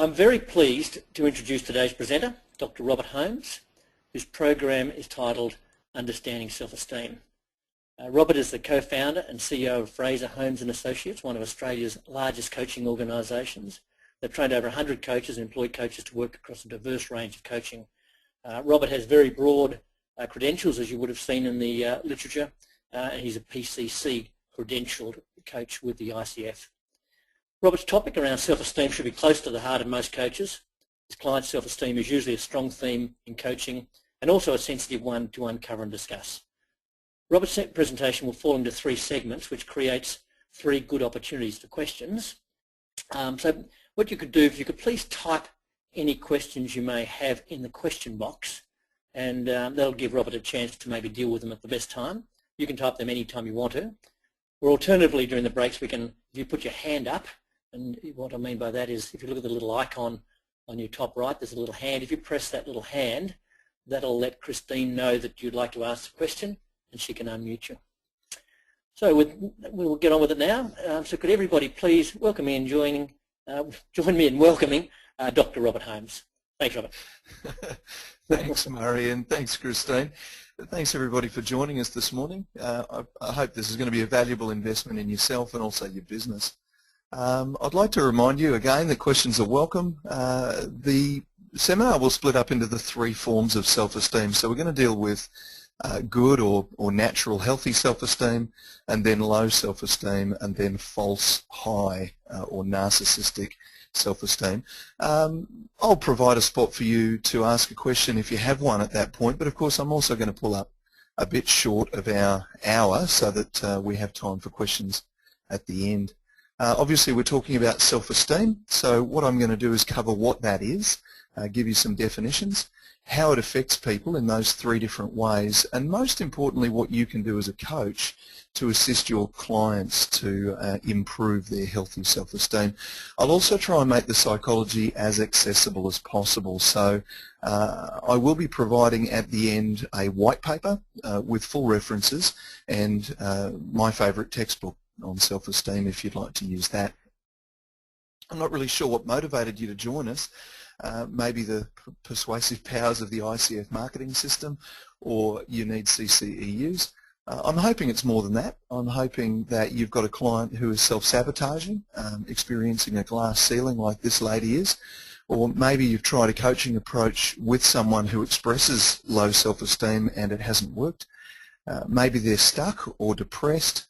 I'm very pleased to introduce today's presenter, Dr. Robert Holmes, whose program is titled Understanding Self-Esteem. Robert is the co-founder and CEO of Fraser, Holmes and Associates, one of Australia's largest coaching organisations. They've trained over 100 coaches and employed coaches to work across a diverse range of coaching. Robert has very broad credentials, as you would have seen in the literature. He's a PCC credentialed coach with the ICF. Robert's topic around self-esteem should be close to the heart of most coaches. His client's self-esteem is usually a strong theme in coaching and also a sensitive one to uncover and discuss. Robert's presentation will fall into 3 segments, which creates 3 good opportunities for questions. So what you could do, if you could please type any questions you may have in the question box, and that'll give Robert a chance to maybe deal with them at the best time. You can type them any time you want to. Or alternatively, during the breaks, we can, if you put your hand up, and what I mean by that is if you look at the little icon on your top right, there's a little hand. If you press that little hand, that'll let Christine know that you'd like to ask a question, and she can unmute you. So we'll get on with it now. So could everybody please welcome me in join me in welcoming Dr. Robert Holmes. Thanks, Robert. Thanks, Murray, and thanks, Christine. Thanks, everybody, for joining us this morning. I hope this is going to be a valuable investment in yourself and also your business. I'd like to remind you again that questions are welcome. The seminar will split up into the 3 forms of self-esteem. So we're going to deal with good or natural healthy self-esteem, and then low self-esteem, and then false high or narcissistic self-esteem. I'll provide a spot for you to ask a question if you have one at that point, but of course I'm also going to pull up a bit short of our hour so that we have time for questions at the end. Obviously we're talking about self-esteem, so what I'm going to do is cover what that is, give you some definitions, how it affects people in those 3 different ways, and most importantly what you can do as a coach to assist your clients to improve their healthy self-esteem. I'll also try and make the psychology as accessible as possible, so I will be providing at the end a white paper with full references and my favourite textbook on self-esteem if you'd like to use that. I'm not really sure what motivated you to join us. Maybe the persuasive powers of the ICF marketing system, or you need CCEUs. I'm hoping it's more than that. I'm hoping that you've got a client who is self-sabotaging, experiencing a glass ceiling like this lady is, or maybe you've tried a coaching approach with someone who expresses low self-esteem and it hasn't worked. Maybe they're stuck or depressed,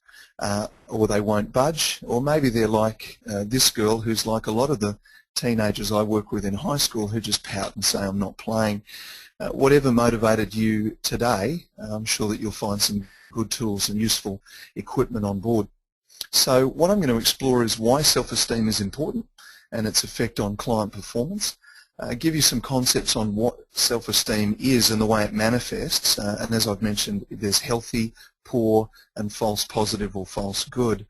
or they won't budge, or maybe they're like this girl who's like a lot of the teenagers I work with in high school who just pout and say I'm not playing. Whatever motivated you today, I'm sure that you'll find some good tools and useful equipment on board. So what I'm going to explore is why self-esteem is important and its effect on client performance. Give you some concepts on what self-esteem is and the way it manifests, and as I've mentioned, there's healthy, poor, and false positive or false good.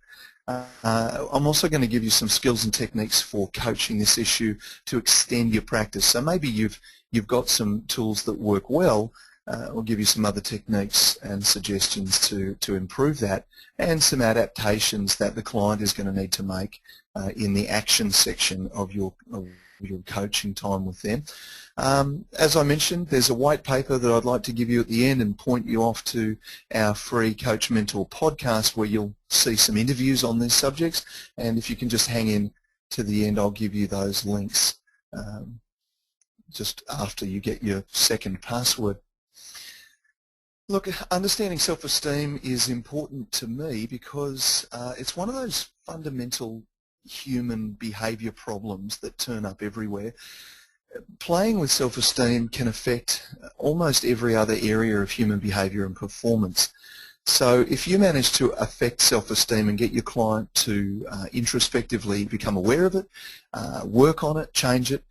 I'm also going to give you some skills and techniques for coaching this issue to extend your practice. So maybe you've got some tools that work well. I'll give you some other techniques and suggestions to improve that, and some adaptations that the client is going to need to make in the action section of your coaching time with them. As I mentioned, there's a white paper that I'd like to give you at the end and point you off to our free Coach Mentor podcast where you'll see some interviews on these subjects, and if you can just hang in to the end, I'll give you those links just after you get your second password. Look, understanding self-esteem is important to me because it's one of those fundamental human behaviour problems that turn up everywhere. Playing with self-esteem can affect almost every other area of human behaviour and performance. So if you manage to affect self-esteem and get your client to introspectively become aware of it, work on it, change it,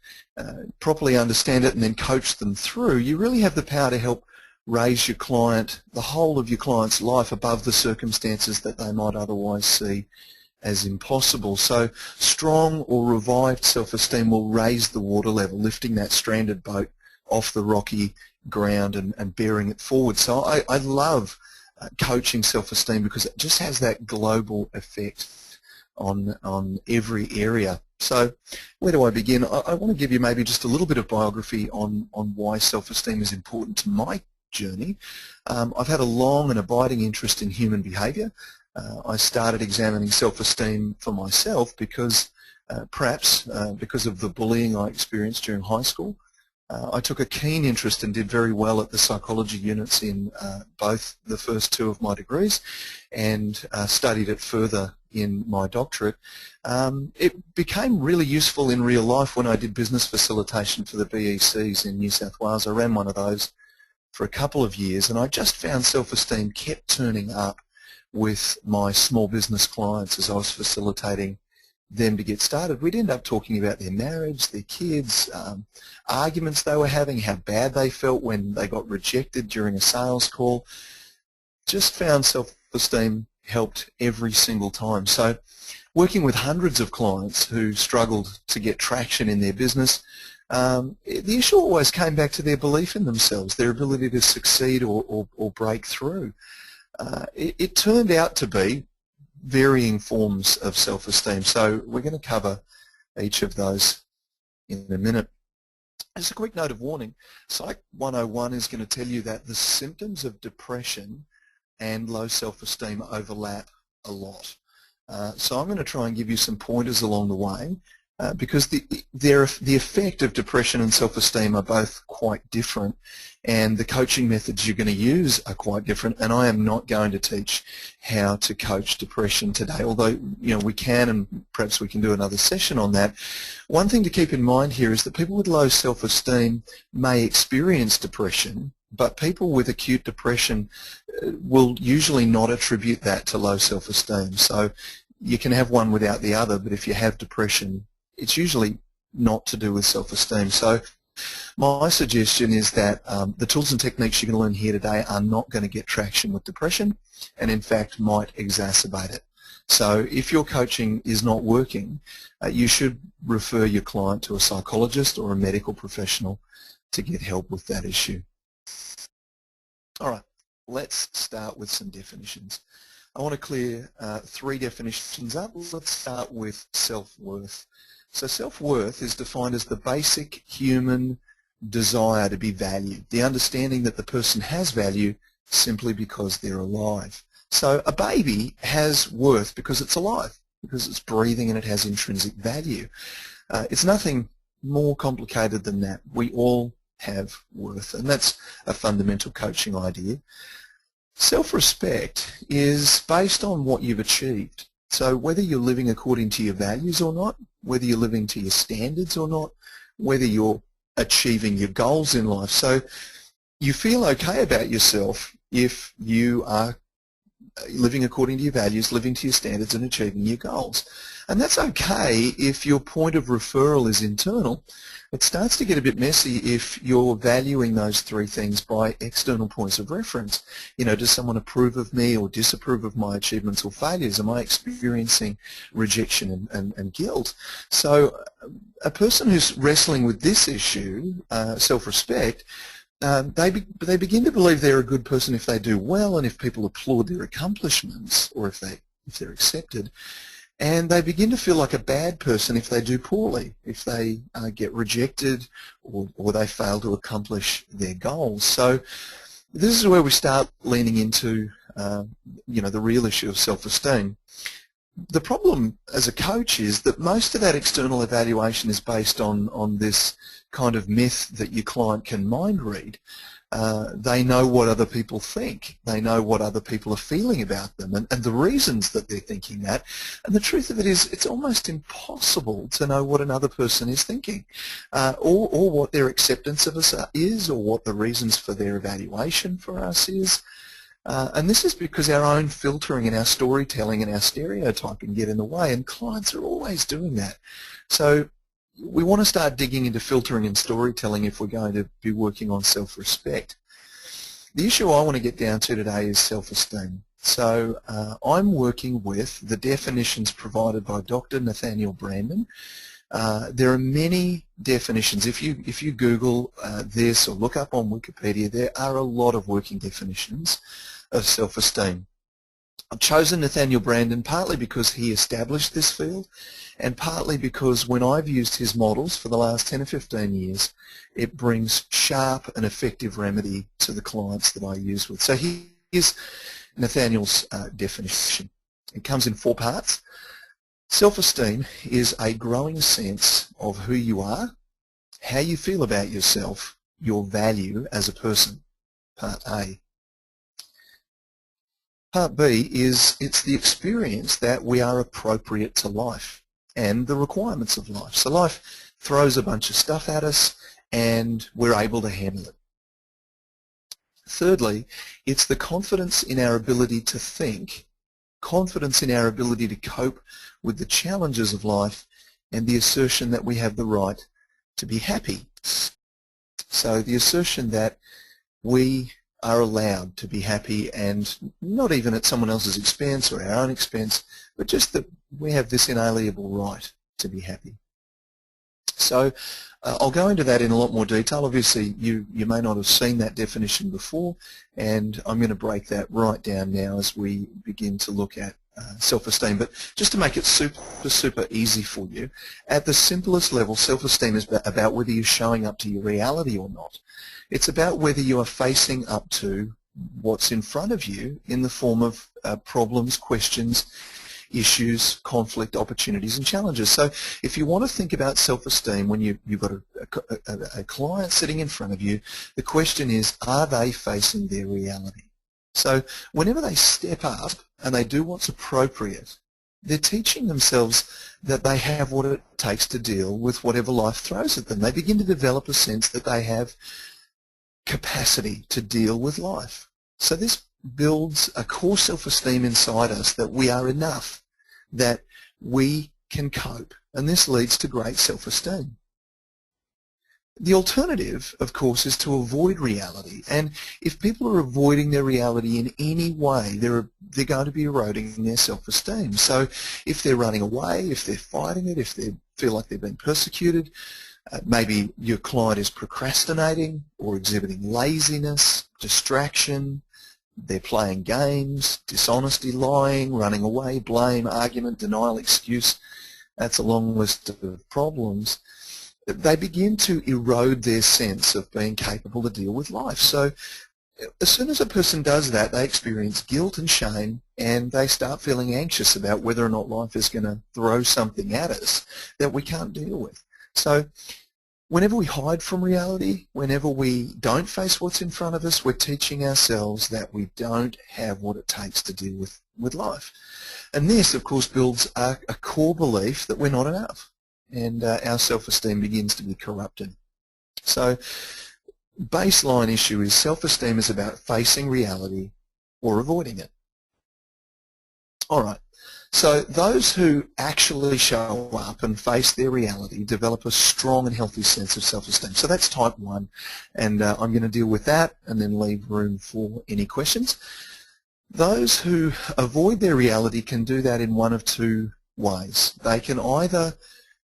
properly understand it, and then coach them through, you really have the power to help raise your client, the whole of your client's life, above the circumstances that they might otherwise see as impossible. So strong or revived self-esteem will raise the water level, lifting that stranded boat off the rocky ground and bearing it forward. So I love coaching self-esteem because it just has that global effect on every area. So where do I begin? I want to give you maybe just a little bit of biography on why self-esteem is important to my journey. I've had a long and abiding interest in human behaviour. I started examining self-esteem for myself because perhaps because of the bullying I experienced during high school. I took a keen interest and did very well at the psychology units in both the first two of my degrees, and studied it further in my doctorate. It became really useful in real life when I did business facilitation for the BECs in New South Wales. I ran one of those for a couple of years, and I just found self-esteem kept turning up with my small business clients as I was facilitating them to get started. We'd end up talking about their marriage, their kids, arguments they were having, how bad they felt when they got rejected during a sales call. Just found self-esteem helped every single time. So working with hundreds of clients who struggled to get traction in their business, the issue always came back to their belief in themselves, their ability to succeed or break through. It turned out to be varying forms of self-esteem. So we're going to cover each of those in a minute. As a quick note of warning, Psych 101 is going to tell you that the symptoms of depression and low self-esteem overlap a lot. So I'm going to try and give you some pointers along the way because the effect of depression and self-esteem are both quite different, and the coaching methods you're going to use are quite different, and I am not going to teach how to coach depression today, although we can, and perhaps we can do another session on that. One thing to keep in mind here is that people with low self-esteem may experience depression, but people with acute depression will usually not attribute that to low self-esteem. So you can have one without the other, but if you have depression, it's usually not to do with self-esteem. So my suggestion is that the tools and techniques you're going to learn here today are not going to get traction with depression, and in fact might exacerbate it. So if your coaching is not working, you should refer your client to a psychologist or a medical professional to get help with that issue. All right, let's start with some definitions. I want to clear three definitions up. Let's start with self-worth. So self-worth is defined as the basic human desire to be valued, the understanding that the person has value simply because they're alive. So a baby has worth because it's alive, because it's breathing and it has intrinsic value. It's nothing more complicated than that. We all have worth, and that's a fundamental coaching idea. Self-respect is based on what you've achieved. So whether you're living according to your values or not, whether you're living to your standards or not, whether you're achieving your goals in life. So you feel okay about yourself if you are living according to your values, living to your standards and achieving your goals. And that's okay if your point of referral is internal. It starts to get a bit messy if you're valuing those three things by external points of reference. Does someone approve of me or disapprove of my achievements or failures? Am I experiencing rejection and guilt? So a person who's wrestling with this issue, self-respect, they begin to believe they're a good person if they do well and if people applaud their accomplishments or if they're accepted. And they begin to feel like a bad person if they do poorly, if they get rejected or they fail to accomplish their goals. So this is where we start leaning into the real issue of self-esteem. The problem as a coach is that most of that external evaluation is based on this kind of myth that your client can mind read. They know what other people think. They know what other people are feeling about them and the reasons that they're thinking that. And the truth of it is it's almost impossible to know what another person is thinking or what their acceptance of us is or what the reasons for their evaluation for us is. And this is because our own filtering and our storytelling and our stereotyping get in the way, and clients are always doing that. So we want to start digging into filtering and storytelling if we're going to be working on self-respect. The issue I want to get down to today is self-esteem. So I'm working with the definitions provided by Dr. Nathaniel Brandon. There are many definitions. If you Google this or look up on Wikipedia, there are a lot of working definitions of self-esteem. I've chosen Nathaniel Branden partly because he established this field, and partly because when I've used his models for the last 10 or 15 years, it brings sharp and effective remedy to the clients that I use with. So here's Nathaniel's definition. It comes in 4 parts. Self-esteem is a growing sense of who you are, how you feel about yourself, your value as a person, part A. Part B is it's the experience that we are appropriate to life and the requirements of life. So life throws a bunch of stuff at us and we're able to handle it. Thirdly, it's the confidence in our ability to think, confidence in our ability to cope with the challenges of life, and the assertion that we have the right to be happy. So the assertion that we are allowed to be happy, and not even at someone else's expense or our own expense, but just that we have this inalienable right to be happy. So I'll go into that in a lot more detail. Obviously you may not have seen that definition before, and I'm going to break that right down now as we begin to look at self-esteem. But just to make it super easy for you, at the simplest level, self-esteem is about whether you're showing up to your reality or not. It's about whether you are facing up to what's in front of you in the form of problems, questions, issues, conflict, opportunities and challenges. So if you want to think about self-esteem when you've got a client sitting in front of you, the question is, are they facing their reality? So whenever they step up and they do what's appropriate, they're teaching themselves that they have what it takes to deal with whatever life throws at them. They begin to develop a sense that they have capacity to deal with life. So this builds a core self-esteem inside us that we are enough, that we can cope, and this leads to great self-esteem. The alternative, of course, is to avoid reality, and if people are avoiding their reality in any way, they're going to be eroding their self-esteem. So if they're running away, if they're fighting it, if they feel like they're being persecuted, maybe your client is procrastinating or exhibiting laziness, distraction, they're playing games, dishonesty, lying, running away, blame, argument, denial, excuse. That's a long list of problems. They begin to erode their sense of being capable to deal with life. So as soon as a person does that, they experience guilt and shame, and they start feeling anxious about whether or not life is going to throw something at us that we can't deal with. So whenever we hide from reality, whenever we don't face what's in front of us, we're teaching ourselves that we don't have what it takes to deal with life. And this, of course, builds a core belief that we're not enough, and our self-esteem begins to be corrupted. So baseline issue is self-esteem is about facing reality or avoiding it. All right. So those who actually show up and face their reality develop a strong and healthy sense of self-esteem. So that's type 1, and I'm going to deal with that and then leave room for any questions. Those who avoid their reality can do that in one of 2 ways. They can either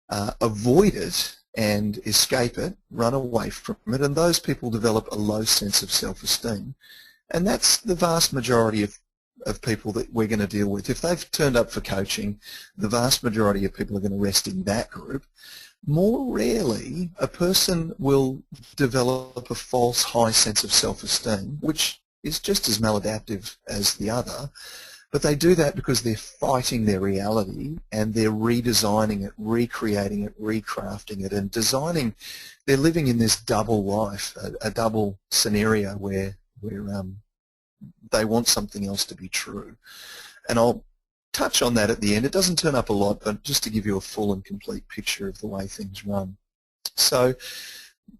avoid it and escape it, run away from it, and those people develop a low sense of self-esteem. And that's the vast majority of people that we're going to deal with. If they've turned up for coaching, the vast majority of people are going to rest in that group. More rarely, a person will develop a false high sense of self-esteem, which is just as maladaptive as the other, but they do that because they're fighting their reality and they're redesigning it, recreating it, recrafting it, and designing. They're living in this double life, a double scenario where they want something else to be true. And I'll touch on that at the end. It doesn't turn up a lot, but just to give you a full and complete picture of the way things run. So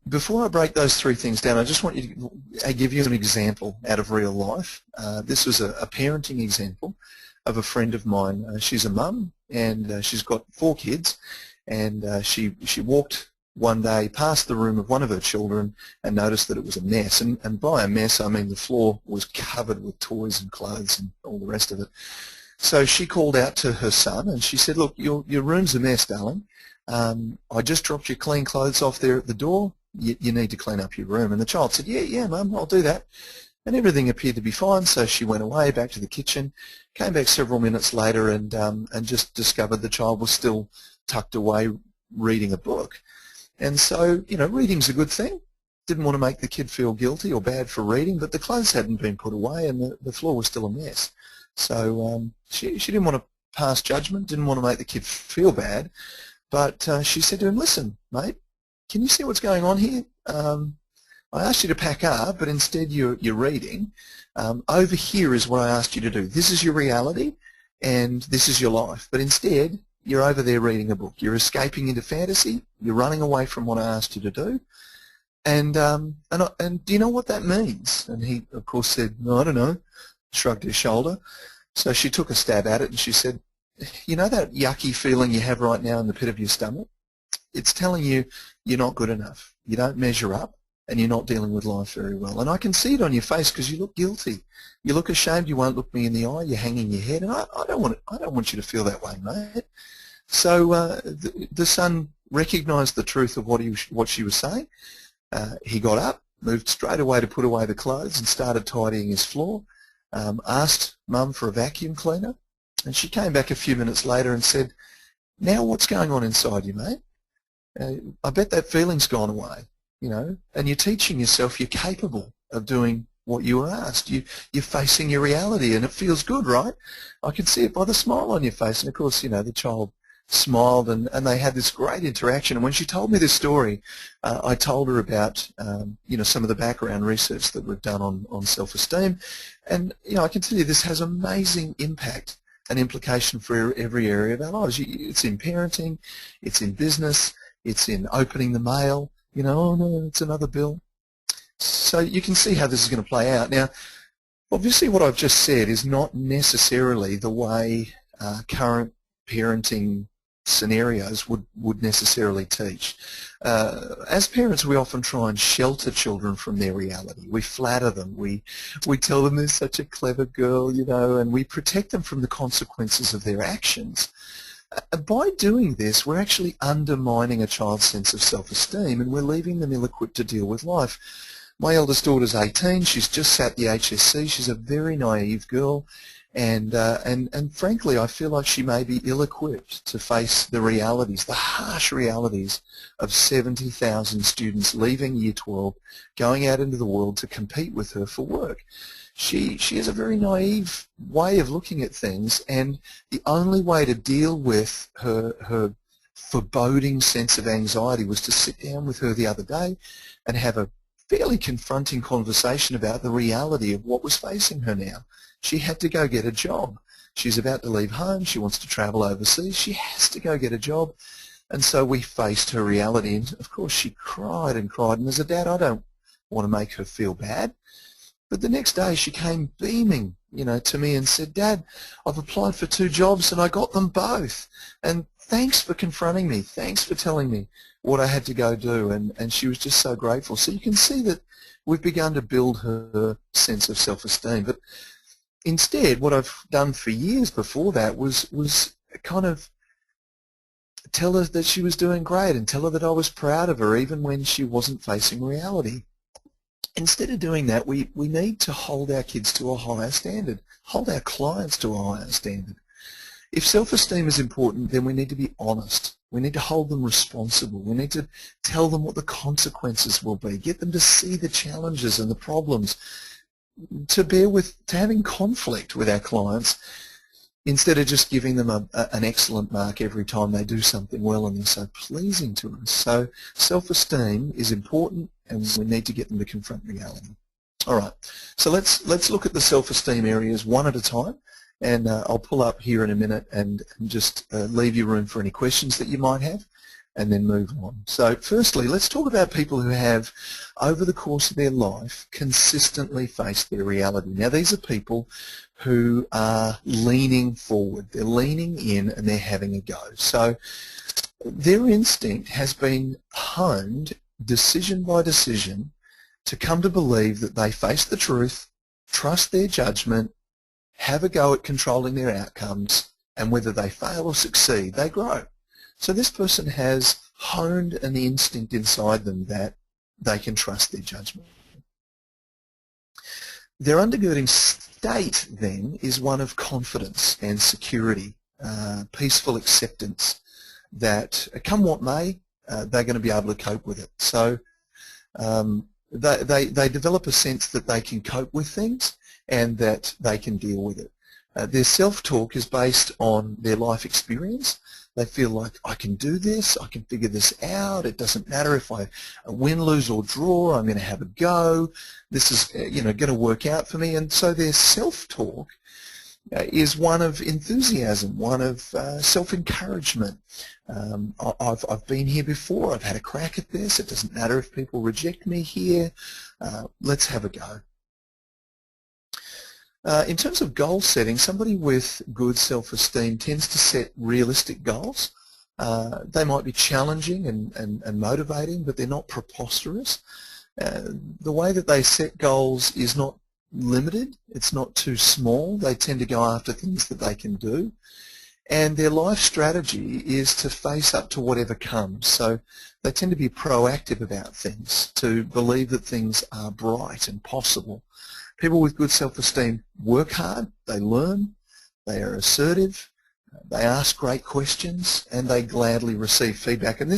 before I break those 3 things down, I just want to give you an example out of real life. This was a parenting example of a friend of mine. She's a mum, and she's got 4 kids, and she walked one day past the room of one of her children and noticed that it was a mess. And by a mess, I mean the floor was covered with toys and clothes and all the rest of it. So she called out to her son and she said, "Look, your room's a mess, darling. I just dropped your clean clothes off there at the door. You need to clean up your room." And the child said, yeah, Mum, I'll do that. And everything appeared to be fine, so she went away back to the kitchen, came back several minutes later and just discovered the child was still tucked away reading a book. And so, you know, reading's a good thing. Didn't want to make the kid feel guilty or bad for reading, but the clothes hadn't been put away and the floor was still a mess. So she didn't want to pass judgment, didn't want to make the kid feel bad, but she said to him, listen, mate, can you see what's going on here? I asked you to pack up, but instead you're reading. Over here is what I asked you to do. This is your reality, and this is your life. But instead, you're over there reading a book. You're escaping into fantasy. You're running away from what I asked you to do. And do you know what that means? And he, of course, said, no, I don't know, shrugged his shoulder. So she took a stab at it, and she said, you know that yucky feeling you have right now in the pit of your stomach? It's telling you you're not good enough. You don't measure up, and you're not dealing with life very well. And I can see it on your face because you look guilty. You look ashamed. You won't look me in the eye. You're hanging your head, and I don't want you to feel that way, mate. So the son recognised the truth of what she was saying. He got up, moved straight away to put away the clothes, and started tidying his floor. Asked Mum for a vacuum cleaner, and she came back a few minutes later and said, "Now what's going on inside you, mate? I bet that feeling's gone away." You know, and you're teaching yourself you're capable of doing what you were asked. You're facing your reality, and it feels good, right? I can see it by the smile on your face. And of course, you know, the child smiled, and they had this great interaction. And when she told me this story, I told her about you know, some of the background research that we've done on self-esteem. And you know, I can tell you this has amazing impact and implication for every area of our lives. It's in parenting, it's in business, it's in opening the mail. You know, oh no, it's another bill. So you can see how this is going to play out. Now, obviously what I've just said is not necessarily the way current parenting scenarios would necessarily teach. As parents, we often try and shelter children from their reality. We flatter them. We tell them they're such a clever girl, you know, and we protect them from the consequences of their actions. By doing this, we're actually undermining a child's sense of self-esteem, and we're leaving them ill-equipped to deal with life. My eldest daughter's 18. She's just sat the HSC. She's a very naive girl, and frankly, I feel like she may be ill-equipped to face the realities, the harsh realities of 70,000 students leaving Year 12, going out into the world to compete with her for work. She has a very naive way of looking at things, and the only way to deal with her foreboding sense of anxiety was to sit down with her the other day and have a fairly confronting conversation about the reality of what was facing her now. She had to go get a job. She's about to leave home. She wants to travel overseas. She has to go get a job. And so we faced her reality, and of course she cried and cried, and as a dad I don't want to make her feel bad. But the next day she came beaming, you know, to me and said, "Dad, I've applied for 2 jobs and I got them both. And thanks for confronting me. Thanks for telling me what I had to go do." And she was just so grateful. So you can see that we've begun to build her sense of self-esteem. But instead, what I've done for years before that was kind of tell her that she was doing great and tell her that I was proud of her even when she wasn't facing reality. Instead of doing that, we need to hold our kids to a higher standard, hold our clients to a higher standard. If self-esteem is important, then we need to be honest. We need to hold them responsible. We need to tell them what the consequences will be, get them to see the challenges and the problems, to having conflict with our clients, instead of just giving them an excellent mark every time they do something well and they're so pleasing to us. So self-esteem is important, and we need to get them to confront reality. All right, so let's look at the self-esteem areas one at a time, and I'll pull up here in a minute and just leave you room for any questions that you might have, and then move on. So firstly, let's talk about people who have, over the course of their life, consistently faced their reality. Now, these are people who are leaning forward. They're leaning in and they're having a go. So their instinct has been honed decision by decision to come to believe that they face the truth, trust their judgment, have a go at controlling their outcomes, and whether they fail or succeed, they grow. So this person has honed an instinct inside them that they can trust their judgment. Their undergirding state then is one of confidence and security, peaceful acceptance that come what may, they're going to be able to cope with it. So they develop a sense that they can cope with things and that they can deal with it. Their self-talk is based on their life experience. They feel like, I can do this, I can figure this out, it doesn't matter if I win, lose or draw, I'm going to have a go, this is going to work out for me. And so their self-talk is one of enthusiasm, one of self-encouragement. I've been here before, I've had a crack at this, it doesn't matter if people reject me here, let's have a go. In terms of goal setting, somebody with good self-esteem tends to set realistic goals. They might be challenging and motivating, but they're not preposterous. The way that they set goals is not limited, it's not too small. They tend to go after things that they can do. And their life strategy is to face up to whatever comes. So they tend to be proactive about things, to believe that things are bright and possible. People with good self-esteem work hard, they learn, they are assertive, they ask great questions, and they gladly receive feedback. And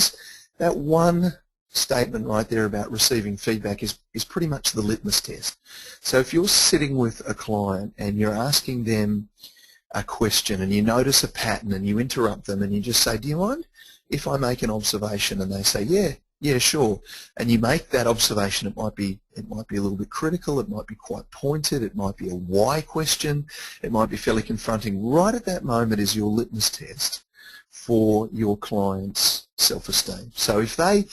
that one statement right there about receiving feedback is pretty much the litmus test. So if you're sitting with a client and you're asking them a question and you notice a pattern and you interrupt them and you just say, do you mind if I make an observation? And they say, yeah, sure. And you make that observation. It might be a little bit critical. It might be quite pointed. It might be a why question. It might be fairly confronting. Right at that moment is your litmus test for your client's self-esteem. So if they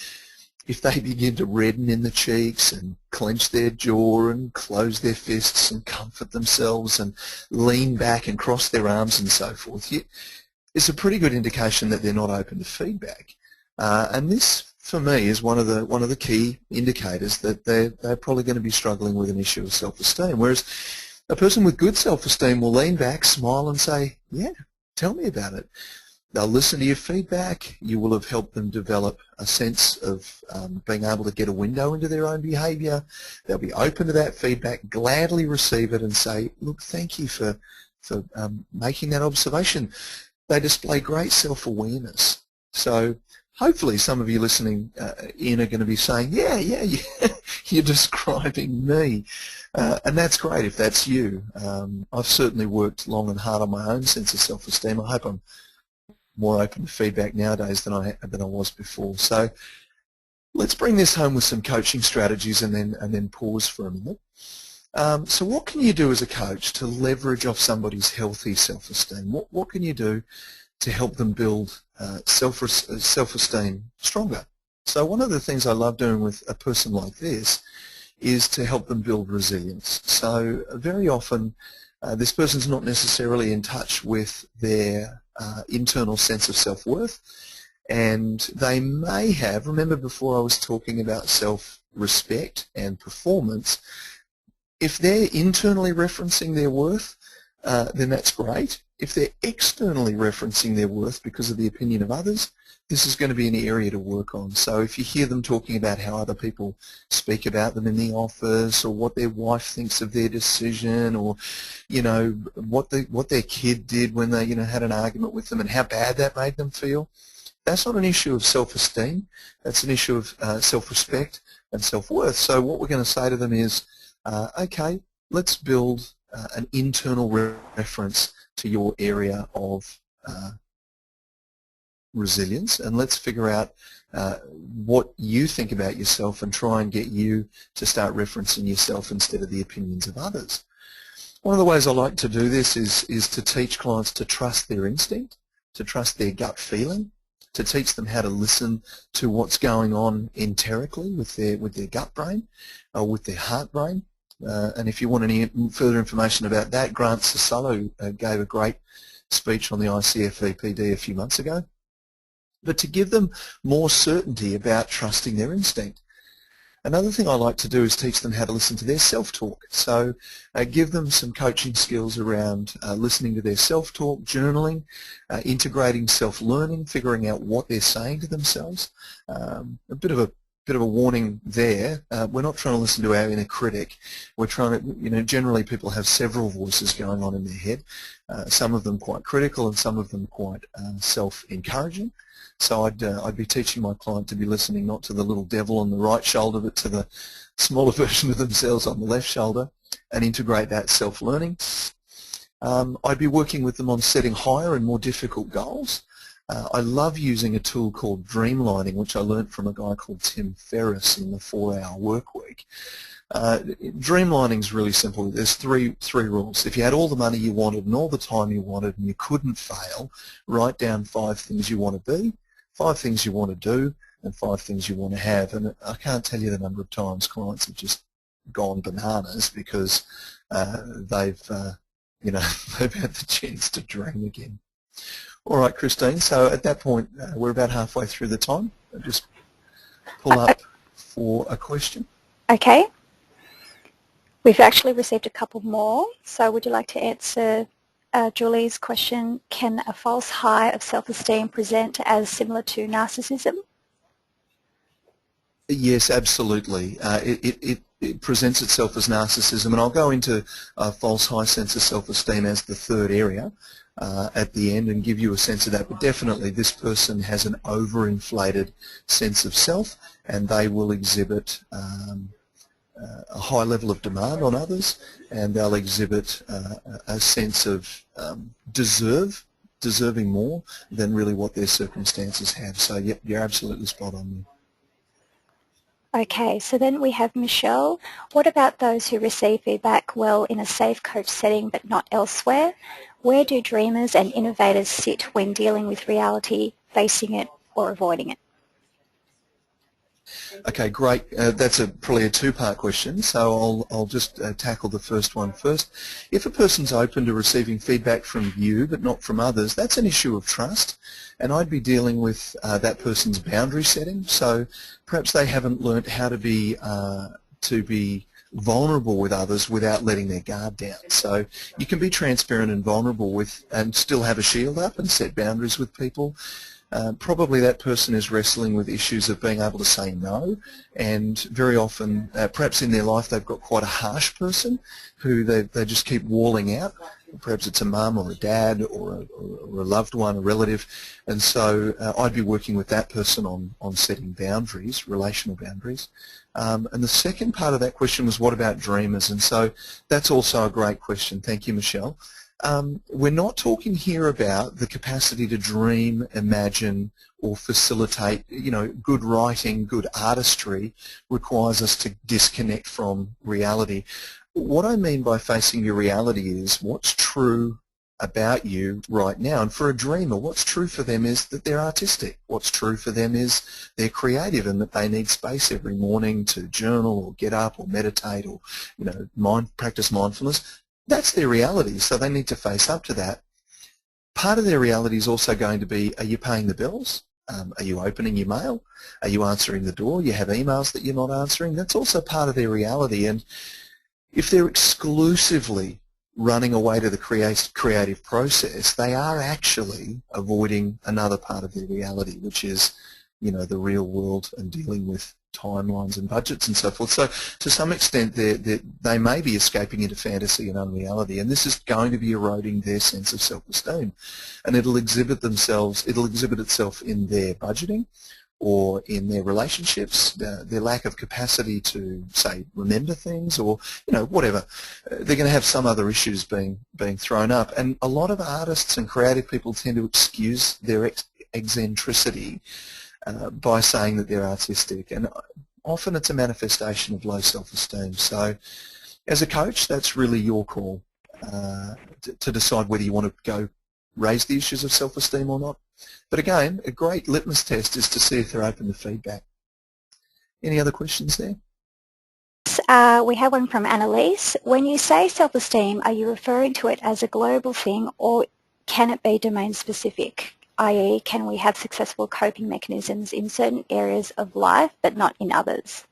begin to redden in the cheeks and clench their jaw and close their fists and comfort themselves and lean back and cross their arms and so forth, it's a pretty good indication that they're not open to feedback. And this, for me, is one of the key indicators that they're probably going to be struggling with an issue of self-esteem. Whereas a person with good self-esteem will lean back, smile and say, yeah, tell me about it. They'll listen to your feedback. You will have helped them develop a sense of being able to get a window into their own behaviour. They'll be open to that feedback, gladly receive it and say, look, thank you for making that observation. They display great self-awareness. So hopefully some of you listening in are going to be saying, yeah, you're describing me. And that's great if that's you. I've certainly worked long and hard on my own sense of self-esteem. I hope I'm more open to feedback nowadays than I was before. So let's bring this home with some coaching strategies and then pause for a minute. So what can you do as a coach to leverage off somebody's healthy self-esteem? What can you do to help them build self-esteem stronger? So one of the things I love doing with a person like this is to help them build resilience. So very often this person's not necessarily in touch with their internal sense of self-worth, and they may have, remember before I was talking about self-respect and performance, if they're internally referencing their worth, then that's great. If they're externally referencing their worth because of the opinion of others, this is going to be an area to work on. So if you hear them talking about how other people speak about them in the office, or what their wife thinks of their decision, or what their kid did when they had an argument with them and how bad that made them feel, that's not an issue of self-esteem. That's an issue of self-respect and self-worth. So what we're going to say to them is, okay, let's build an internal reference to your area of resilience, and let's figure out what you think about yourself and try and get you to start referencing yourself instead of the opinions of others. One of the ways I like to do this is to teach clients to trust their instinct, to trust their gut feeling, to teach them how to listen to what's going on enterically with their gut brain or with their heart brain. And if you want any further information about that, Grant Sasolo gave a great speech on the ICFEPD a few months ago. But to give them more certainty about trusting their instinct. Another thing I like to do is teach them how to listen to their self-talk. So give them some coaching skills around listening to their self-talk, journaling, integrating self-learning, figuring out what they're saying to themselves. A bit of bit of a warning there. We're not trying to listen to our inner critic. We're trying to, generally people have several voices going on in their head, some of them quite critical and some of them quite self-encouraging. So I'd be teaching my client to be listening not to the little devil on the right shoulder, but to the smaller version of themselves on the left shoulder, and integrate that self-learning. I'd be working with them on setting higher and more difficult goals. I love using a tool called dreamlining, which I learned from a guy called Tim Ferriss in the 4-Hour Workweek. Dreamlining is really simple. There's three rules. If you had all the money you wanted and all the time you wanted and you couldn't fail, write down 5 things you want to be, 5 things you want to do, and 5 things you want to have. And I can't tell you the number of times clients have just gone bananas because they've had the chance to dream again. All right, Christine, so at that point, we're about halfway through the time. I'll just pull up for a question. Okay. We've actually received a couple more, so would you like to answer Julie's question, can a false high of self-esteem present as similar to narcissism? Yes, absolutely. It presents itself as narcissism, and I'll go into a false high sense of self-esteem as the third area at the end and give you a sense of that. But definitely this person has an overinflated sense of self, and they will exhibit a high level of demand on others, and they'll exhibit a sense of deserving more than really what their circumstances have. So yep, you're absolutely spot on there. Okay, so then we have Michelle. What about those who receive feedback well in a safe coach setting but not elsewhere? Where do dreamers and innovators sit when dealing with reality, facing it or avoiding it? Okay, great. That's probably a two-part question, so I'll just tackle the first one first. If a person's open to receiving feedback from you but not from others, that's an issue of trust, and I'd be dealing with that person's boundary setting. So perhaps they haven't learnt how to be vulnerable with others without letting their guard down. So you can be transparent and vulnerable and still have a shield up and set boundaries with people. Probably that person is wrestling with issues of being able to say no, and very often, perhaps in their life, they've got quite a harsh person who they just keep walling out. Perhaps it's a mum or a dad or a loved one, a relative, and so I'd be working with that person on setting boundaries, relational boundaries. And the second part of that question was, what about dreamers? And so that's also a great question. Thank you, Michelle. We're not talking here about the capacity to dream, imagine, or facilitate. Good writing, good artistry requires us to disconnect from reality. What I mean by facing your reality is what's true about you right now. And for a dreamer, what's true for them is that they're artistic. What's true for them is they're creative and that they need space every morning to journal or get up or meditate or practice mindfulness. That's their reality, so they need to face up to that. Part of their reality is also going to be, are you paying the bills? Are you opening your mail? Are you answering the door? You have emails that you're not answering? That's also part of their reality. And if they're exclusively running away to the creative process, they are actually avoiding another part of their reality, which is, the real world and dealing with timelines and budgets and so forth. So to some extent they may be escaping into fantasy and unreality, and this is going to be eroding their sense of self-esteem, and it'll exhibit itself in their budgeting or in their relationships, their lack of capacity to, say, remember things or, whatever. They're going to have some other issues being thrown up, and a lot of artists and creative people tend to excuse their eccentricity by saying that they're artistic, and often it's a manifestation of low self-esteem. So as a coach, that's really your call to decide whether you want to go raise the issues of self-esteem or not. But again, a great litmus test is to see if they're open to feedback. Any other questions there? We have one from Annalise. When you say self-esteem, are you referring to it as a global thing, or can it be domain-specific? I.e., can we have successful coping mechanisms in certain areas of life but not in others?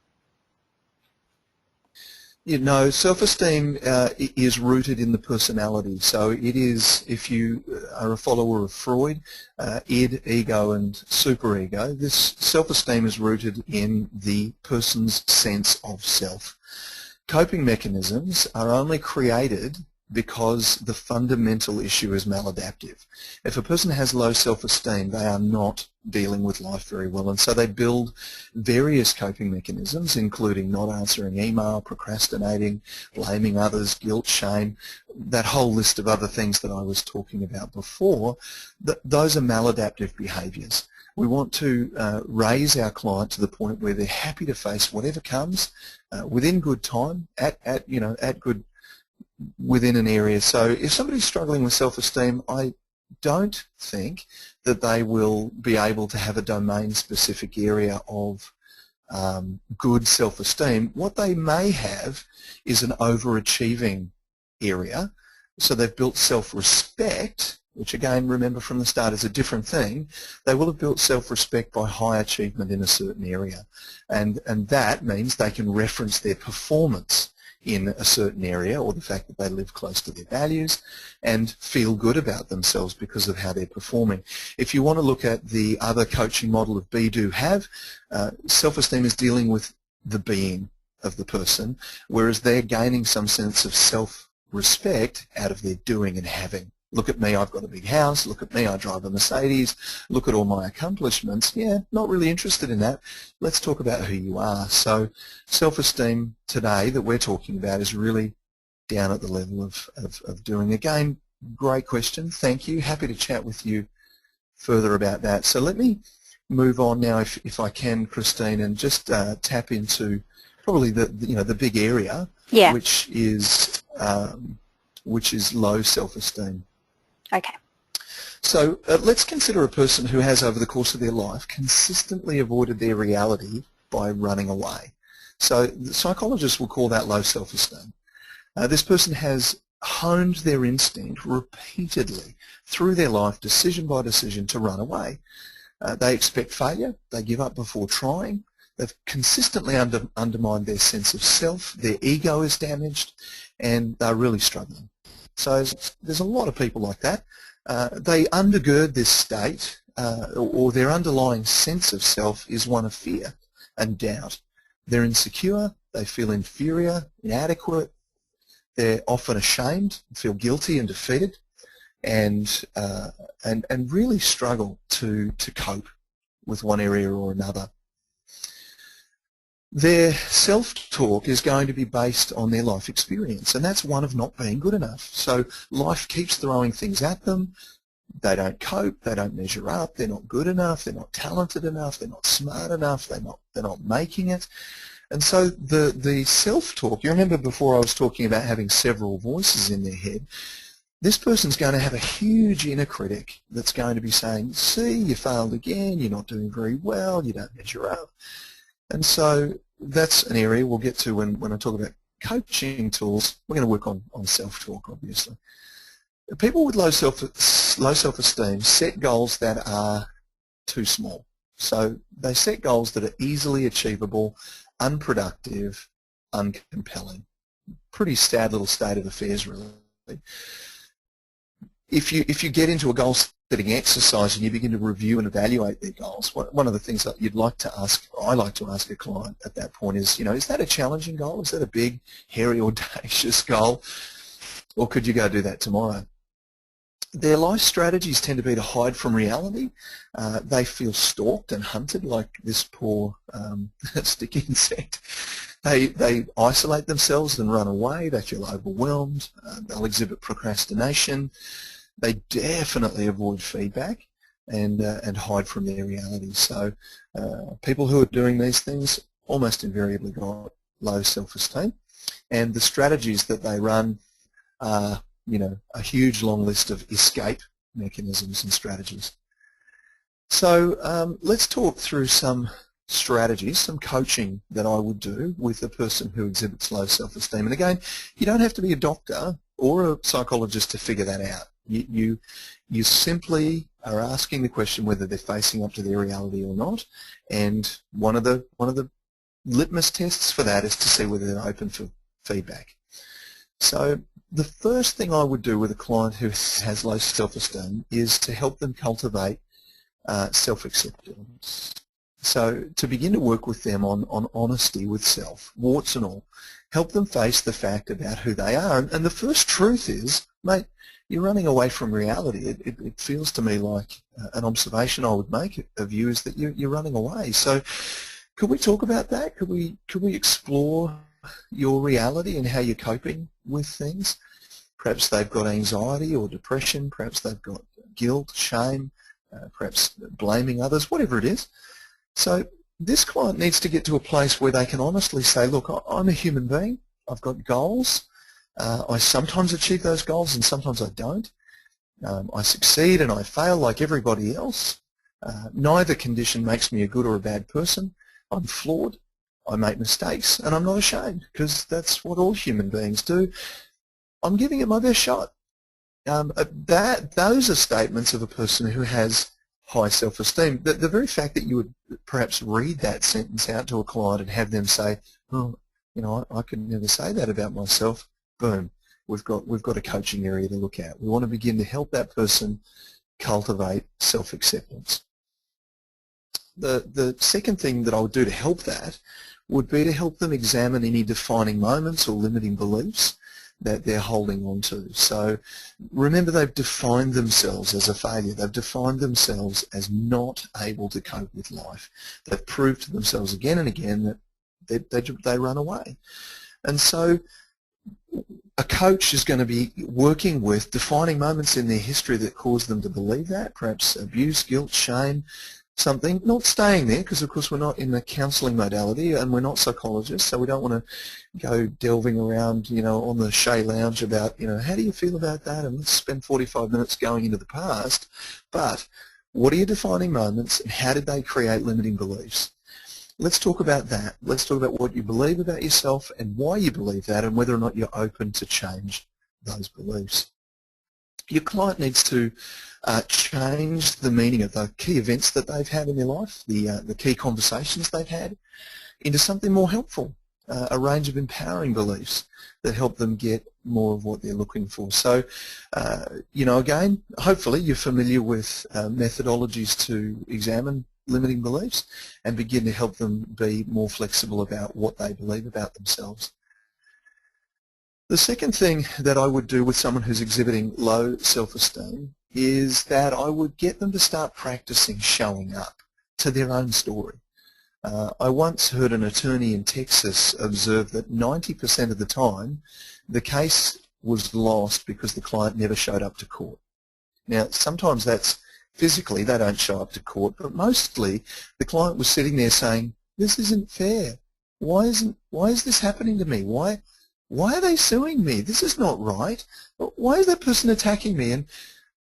You know, self-esteem is rooted in the personality. So it is, if you are a follower of Freud, id, ego and superego, this self-esteem is rooted in the person's sense of self. Coping mechanisms are only created because the fundamental issue is maladaptive. If a person has low self-esteem, they are not dealing with life very well, and so they build various coping mechanisms, including not answering email, procrastinating, blaming others, guilt, shame, that whole list of other things that I was talking about before. Those are maladaptive behaviours. We want to raise our client to the point where they're happy to face whatever comes within good time, within an area. So if somebody's struggling with self-esteem, I don't think that they will be able to have a domain-specific area of good self-esteem. What they may have is an overachieving area. So they've built self-respect, which again, remember from the start, is a different thing. They will have built self-respect by high achievement in a certain area. And that means they can reference their performance in a certain area, or the fact that they live close to their values, and feel good about themselves because of how they're performing. If you want to look at the other coaching model of be, do, have, self-esteem is dealing with the being of the person, whereas they're gaining some sense of self-respect out of their doing and having. Look at me, I've got a big house. Look at me, I drive a Mercedes. Look at all my accomplishments. Yeah, not really interested in that. Let's talk about who you are. So self-esteem today that we're talking about is really down at the level of doing. Again, great question. Thank you. Happy to chat with you further about that. So let me move on now, if I can, Christine, and just tap into probably the big area, Yeah. which is low self-esteem. Okay. So let's consider a person who has, over the course of their life, consistently avoided their reality by running away. So the psychologists will call that low self-esteem. This person has honed their instinct repeatedly through their life, decision by decision, to run away. They expect failure. They give up before trying. They've consistently undermined their sense of self. Their ego is damaged, and they're really struggling. So there's a lot of people like that. They undergird this state, or their underlying sense of self is one of fear and doubt. They're insecure, they feel inferior, inadequate, they're often ashamed, feel guilty and defeated, and really struggle to cope with one area or another. Their self-talk is going to be based on their life experience, and that's one of not being good enough. So life keeps throwing things at them. They don't cope, they don't measure up, they're not good enough, they're not talented enough, they're not smart enough, they're not making it. And so the self-talk, you remember before I was talking about having several voices in their head, this person's going to have a huge inner critic that's going to be saying, see, you failed again, you're not doing very well, you don't measure up. And so that's an area we'll get to when I talk about coaching tools. We're going to work on self-talk, obviously. People with low self-esteem set goals that are too small. So they set goals that are easily achievable, unproductive, uncompelling. Pretty sad little state of affairs, really. If you get into a goal-setting exercise and you begin to review and evaluate their goals, one of the things that you'd like to ask, or I like to ask a client at that point is, is that a challenging goal? Is that a big, hairy, audacious goal? Or could you go do that tomorrow? Their life strategies tend to be to hide from reality. They feel stalked and hunted like this poor sticky insect. They isolate themselves and run away. They feel overwhelmed. They'll exhibit procrastination. They definitely avoid feedback and hide from their reality. So people who are doing these things almost invariably got low self-esteem, and the strategies that they run are, a huge long list of escape mechanisms and strategies. So let's talk through some strategies, some coaching that I would do with a person who exhibits low self-esteem. And again, you don't have to be a doctor or a psychologist to figure that out. You simply are asking the question whether they're facing up to their reality or not, and one of the litmus tests for that is to see whether they're open for feedback. So the first thing I would do with a client who has low self-esteem is to help them cultivate self-acceptance. So to begin to work with them on honesty with self, warts and all, help them face the fact about who they are. And the first truth is, mate, you're running away from reality. It feels to me like an observation I would make of you is that you're running away. So could we talk about that? Could we explore your reality and how you're coping with things? Perhaps they've got anxiety or depression. Perhaps they've got guilt, shame, perhaps blaming others, whatever it is. So this client needs to get to a place where they can honestly say, look, I'm a human being. I've got goals. I sometimes achieve those goals and sometimes I don't. I succeed and I fail like everybody else. Neither condition makes me a good or a bad person. I'm flawed. I make mistakes and I'm not ashamed because that's what all human beings do. I'm giving it my best shot. Those are statements of a person who has high self-esteem. The very fact that you would perhaps read that sentence out to a client and have them say, oh, you know, I could never say that about myself, boom, we've got a coaching area to look at. We want to begin to help that person cultivate self-acceptance. The second thing that I would do to help that would be to help them examine any defining moments or limiting beliefs that they're holding on to. So remember, they've defined themselves as a failure. They've defined themselves as not able to cope with life. They've proved to themselves again and again that they run away. And so a coach is going to be working with defining moments in their history that cause them to believe that, perhaps abuse, guilt, shame, something, not staying there because of course we're not in the counselling modality and we're not psychologists, so we don't want to go delving around, you know, on the Shea Lounge about, you know, how do you feel about that, and let's spend 45 minutes going into the past. But what are your defining moments and how did they create limiting beliefs? Let's talk about that. Let's talk about what you believe about yourself and why you believe that and whether or not you're open to change those beliefs. Your client needs to change the meaning of the key events that they've had in their life, the key conversations they've had, into something more helpful, a range of empowering beliefs that help them get more of what they're looking for. So, you know, again, hopefully you're familiar with methodologies to examine limiting beliefs and begin to help them be more flexible about what they believe about themselves. The second thing that I would do with someone who's exhibiting low self-esteem is that I would get them to start practicing showing up to their own story. I once heard an attorney in Texas observe that 90% of the time the case was lost because the client never showed up to court. Now, sometimes that's physically, they don't show up to court, but mostly the client was sitting there saying, this isn't fair. Why is this happening to me? Why are they suing me? This is not right. Why is that person attacking me? And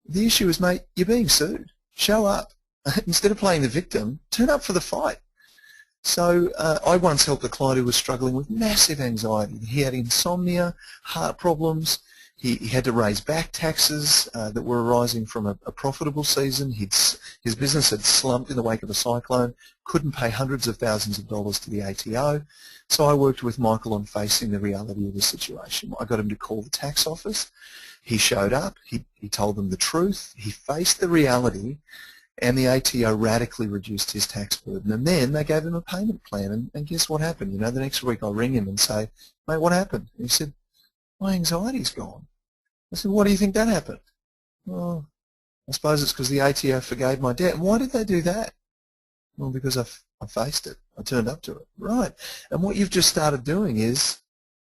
the issue is, mate, you're being sued. Show up. Instead of playing the victim, turn up for the fight. So I once helped a client who was struggling with massive anxiety. He had insomnia, heart problems. He had to raise back taxes that were arising from a profitable season. His business had slumped in the wake of a cyclone, couldn't pay hundreds of thousands of dollars to the ATO. So I worked with Michael on facing the reality of the situation. I got him to call the tax office. He showed up. He told them the truth. He faced the reality, and the ATO radically reduced his tax burden. And then they gave him a payment plan. And guess what happened? You know, the next week I ring him and say, mate, what happened? And he said, my anxiety's gone. I said, why do you think that happened? Well, I suppose it's because the ATO forgave my debt. And why did they do that? Well, because I faced it. I turned up to it. Right. And what you've just started doing is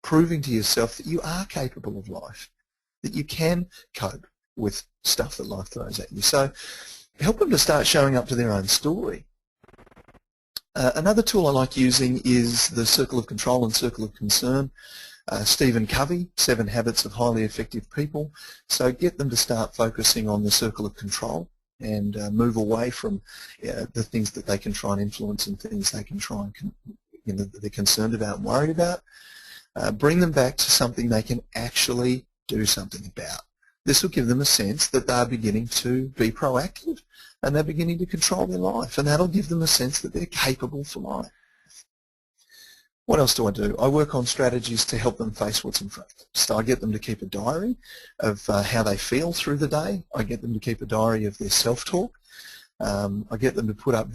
proving to yourself that you are capable of life, that you can cope with stuff that life throws at you. So help them to start showing up to their own story. Another tool I like using is the circle of control and circle of concern. Stephen Covey, 7 Habits of Highly Effective People. So get them to start focusing on the circle of control and move away from the things that they can try and influence and things they can try and that they're concerned about and worried about. Bring them back to something they can actually do something about. This will give them a sense that they're beginning to be proactive and they're beginning to control their life, and that'll give them a sense that they're capable for life. What else do? I work on strategies to help them face what's in front. So I get them to keep a diary of how they feel through the day. I get them to keep a diary of their self-talk. I get them to put up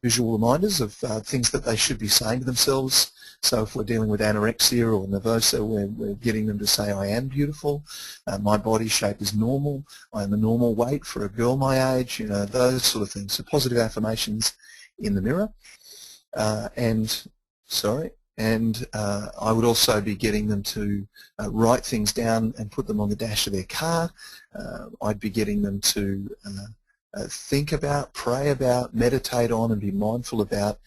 visual reminders of things that they should be saying to themselves. So if we're dealing with anorexia or nervosa, we're getting them to say, I am beautiful, my body shape is normal, I am a normal weight for a girl my age, you know, those sort of things. So positive affirmations in the mirror. I would also be getting them to write things down and put them on the dash of their car. I'd be getting them to think about, pray about, meditate on and be mindful about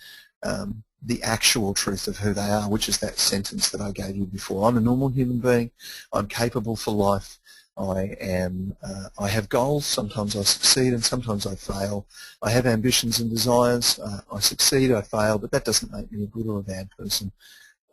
the actual truth of who they are, which is that sentence that I gave you before. I'm a normal human being. I'm capable for life. I have goals. Sometimes I succeed and sometimes I fail. I have ambitions and desires. I succeed, I fail, but that doesn't make me a good or a bad person.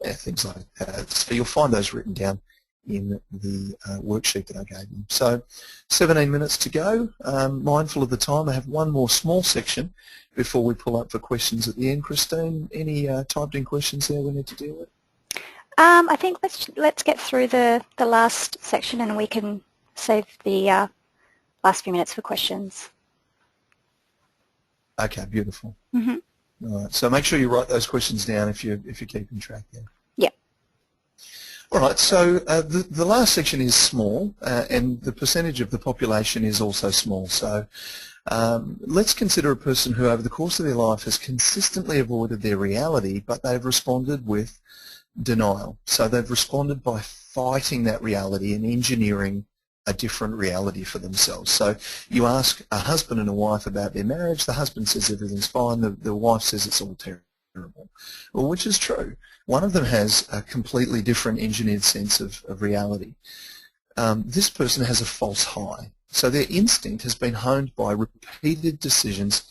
Things like that. So you'll find those written down in the worksheet that I gave you. So 17 minutes to go. Mindful of the time, I have one more small section before we pull up for questions at the end. Christine, any typed in questions there we need to deal with? I think let's get through the last section and we can save the last few minutes for questions. Okay, beautiful. Mm-hmm. All right, so make sure you write those questions down if you're keeping track there. Yeah. All right, so the last section is small, and the percentage of the population is also small. So let's consider a person who over the course of their life has consistently avoided their reality, but they've responded with denial. So they've responded by fighting that reality and engineering a different reality for themselves. So you ask a husband and a wife about their marriage, the husband says everything's fine, the wife says it's all terrible. Well, which is true. One of them has a completely different engineered sense of reality. This person has a false high. So their instinct has been honed by repeated decisions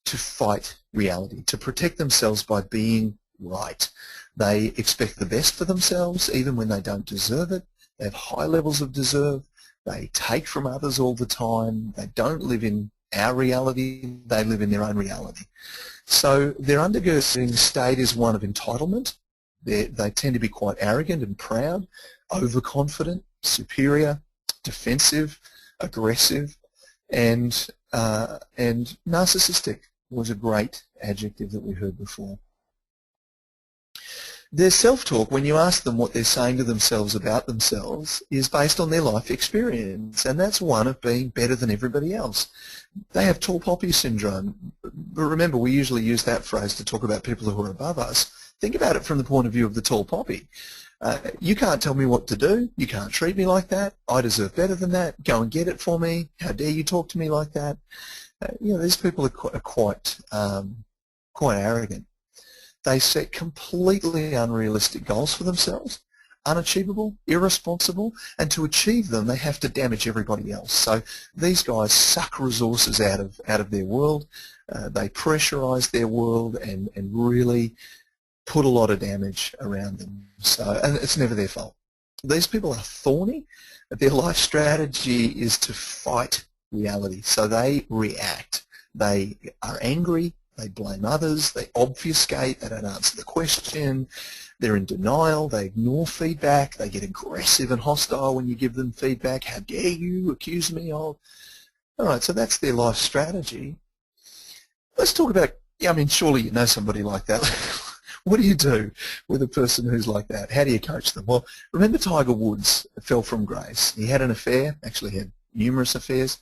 to fight reality, to protect themselves by being right. They expect the best for themselves even when they don't deserve it. They have high levels of deserve. They take from others all the time. They don't live in our reality. They live in their own reality. So their undergirding state is one of entitlement. They tend to be quite arrogant and proud, overconfident, superior, defensive, aggressive, and narcissistic was a great adjective that we heard before. Their self-talk, when you ask them what they're saying to themselves about themselves, is based on their life experience, and that's one of being better than everybody else. They have tall poppy syndrome. But remember, we usually use that phrase to talk about people who are above us. Think about it from the point of view of the tall poppy. You can't tell me what to do. You can't treat me like that. I deserve better than that. Go and get it for me. How dare you talk to me like that? These people are quite arrogant. They set completely unrealistic goals for themselves, unachievable, irresponsible, and to achieve them they have to damage everybody else. So these guys suck resources out of their world. They pressurize their world and really put a lot of damage around them. So, and it's never their fault. These people are thorny. Their life strategy is to fight reality. So they react. They are angry. They blame others, they obfuscate, they don't answer the question, they're in denial, they ignore feedback, they get aggressive and hostile when you give them feedback. How dare you accuse me of? All right, so that's their life strategy. Let's talk about, surely you know somebody like that. What do you do with a person who's like that? How do you coach them? Well, remember Tiger Woods fell from grace. He had an affair, actually had numerous affairs.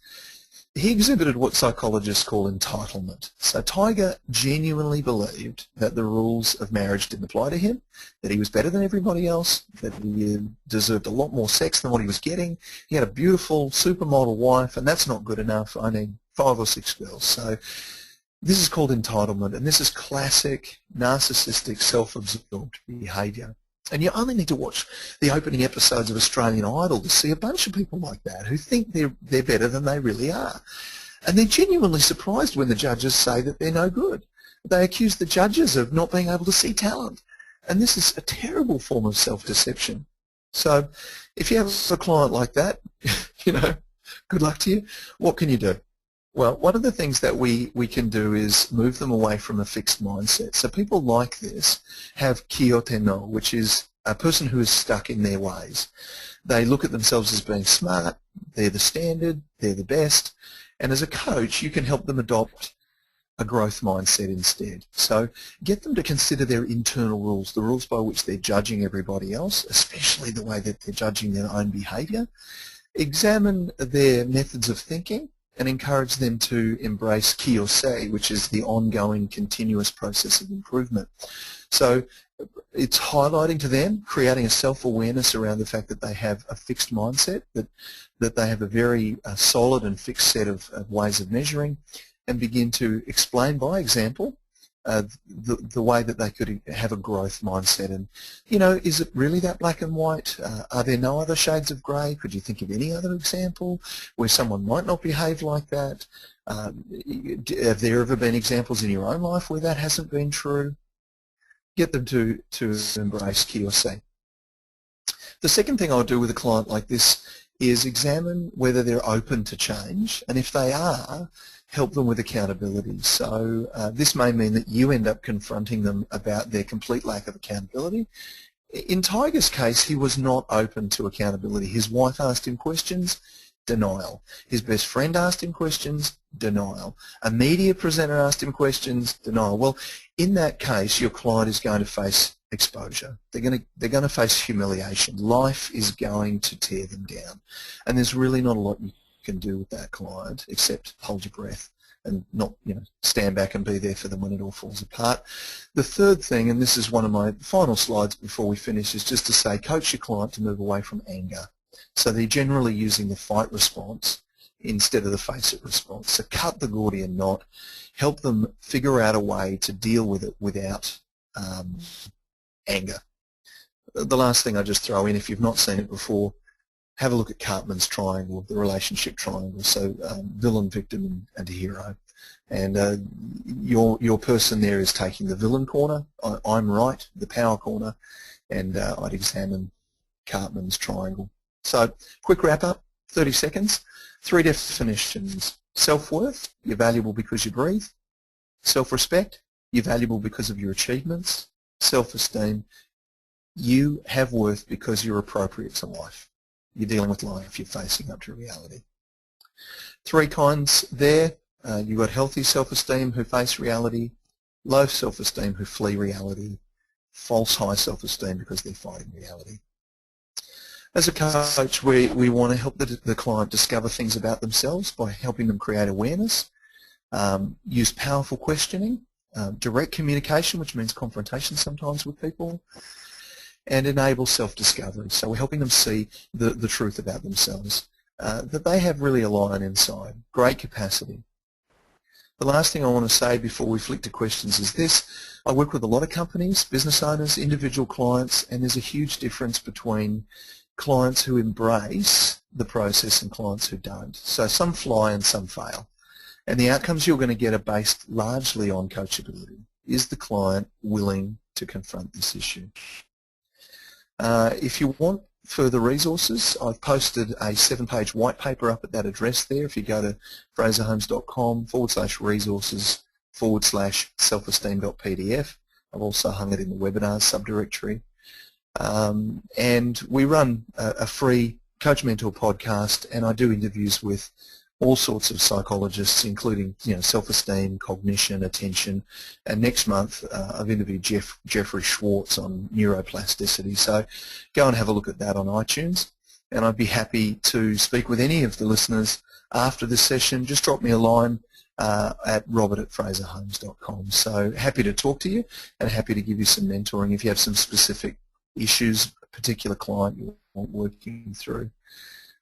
He exhibited what psychologists call entitlement. So Tiger genuinely believed that the rules of marriage didn't apply to him, that he was better than everybody else, that he deserved a lot more sex than what he was getting. He had a beautiful supermodel wife, and that's not good enough. I need 5 or 6 girls. So this is called entitlement, and this is classic narcissistic self-absorbed behaviour. And you only need to watch the opening episodes of Australian Idol to see a bunch of people like that who think they're better than they really are. And they're genuinely surprised when the judges say that they're no good. They accuse the judges of not being able to see talent. And this is a terrible form of self-deception. So if you have a client like that, good luck to you. What can you do? Well, one of the things that we can do is move them away from a fixed mindset. So people like this have kyote no, which is a person who is stuck in their ways. They look at themselves as being smart, they're the standard, they're the best, and as a coach you can help them adopt a growth mindset instead. So get them to consider their internal rules, the rules by which they're judging everybody else, especially the way that they're judging their own behaviour. Examine their methods of thinking and encourage them to embrace kiyosei, which is the ongoing continuous process of improvement. So it's highlighting to them, creating a self-awareness around the fact that they have a fixed mindset, that they have a very solid and fixed set of ways of measuring, and begin to explain by example the way that they could have a growth mindset. And, you know, is it really that black and white? Are there no other shades of grey? Could you think of any other example where someone might not behave like that? Have there ever been examples in your own life where that hasn't been true? Get them to embrace kiyosei. The second thing I'll do with a client like this is examine whether they're open to change, and if they are, help them with accountability. So this may mean that you end up confronting them about their complete lack of accountability. In Tiger's case, he was not open to accountability. His wife asked him questions, denial. His best friend asked him questions, denial. A media presenter asked him questions, denial. Well, in that case, your client is going to face exposure. They're going to face humiliation. Life is going to tear them down, and there's really not a lot you can do with that client except hold your breath and not, you know, stand back and be there for them when it all falls apart. The third thing, and this is one of my final slides before we finish, is just to say coach your client to move away from anger. So they're generally using the fight response instead of the face it response. So cut the Gordian knot, help them figure out a way to deal with it without anger. The last thing I just throw in, if you've not seen it before, have a look at Cartman's triangle, the relationship triangle. So villain, victim, and hero. And your person there is taking the villain corner. I'm right, the power corner, and I'd examine Cartman's triangle. So quick wrap up, 30 seconds. 3 definitions. Self-worth, you're valuable because you breathe. Self-respect, you're valuable because of your achievements. Self-esteem, you have worth because you're appropriate to life. You're dealing with life, you're facing up to reality. 3 kinds there. You've got healthy self-esteem who face reality, low self-esteem who flee reality, false high self-esteem because they're fighting reality. As a coach, we want to help the client discover things about themselves by helping them create awareness, use powerful questioning, direct communication, which means confrontation sometimes with people, and enable self-discovery. So we're helping them see the truth about themselves, that they have really a lion inside, great capacity. The last thing I want to say before we flick to questions is this. I work with a lot of companies, business owners, individual clients, and there's a huge difference between clients who embrace the process and clients who don't. So some fly and some fail. And the outcomes you're going to get are based largely on coachability. Is the client willing to confront this issue? If you want further resources, I've posted a 7-page white paper up at that address there. If you go to fraserholmes.com/resources/selfesteem.pdf. I've also hung it in the webinars subdirectory. And we run a free Coach Mentor podcast, and I do interviews with all sorts of psychologists, including, you know, self-esteem, cognition, attention. And next month I've interviewed Jeffrey Schwartz on neuroplasticity. So go and have a look at that on iTunes, and I'd be happy to speak with any of the listeners after this session. Just drop me a line at robert@fraserholmes.com. So happy to talk to you and happy to give you some mentoring if you have some specific issues, a particular client you want working through.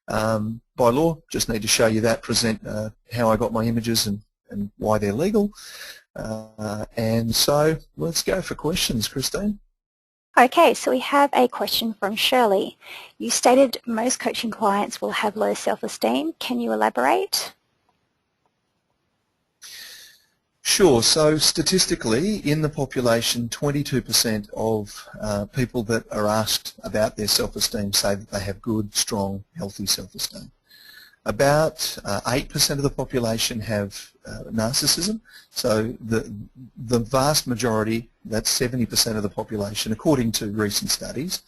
By law, just need to show you that, present how I got my images and why they're legal. And so let's go for questions, Christine. Okay, so we have a question from Shirley. You stated most coaching clients will have low self-esteem. Can you elaborate? Sure. So statistically, in the population, 22% of people that are asked about their self-esteem say that they have good, strong, healthy self-esteem. About 8% of the population have narcissism, so the vast majority, that's 70% of the population, according to recent studies,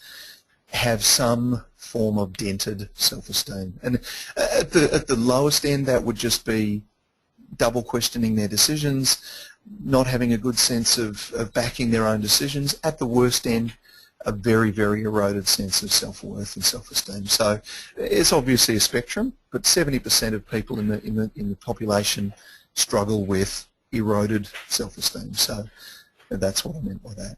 have some form of dented self-esteem. And at the lowest end, that would just be double questioning their decisions, not having a good sense of backing their own decisions. At the worst end, a very, very eroded sense of self-worth and self-esteem. So it's obviously a spectrum, but 70% of people in the population struggle with eroded self-esteem. So that's what I meant by that.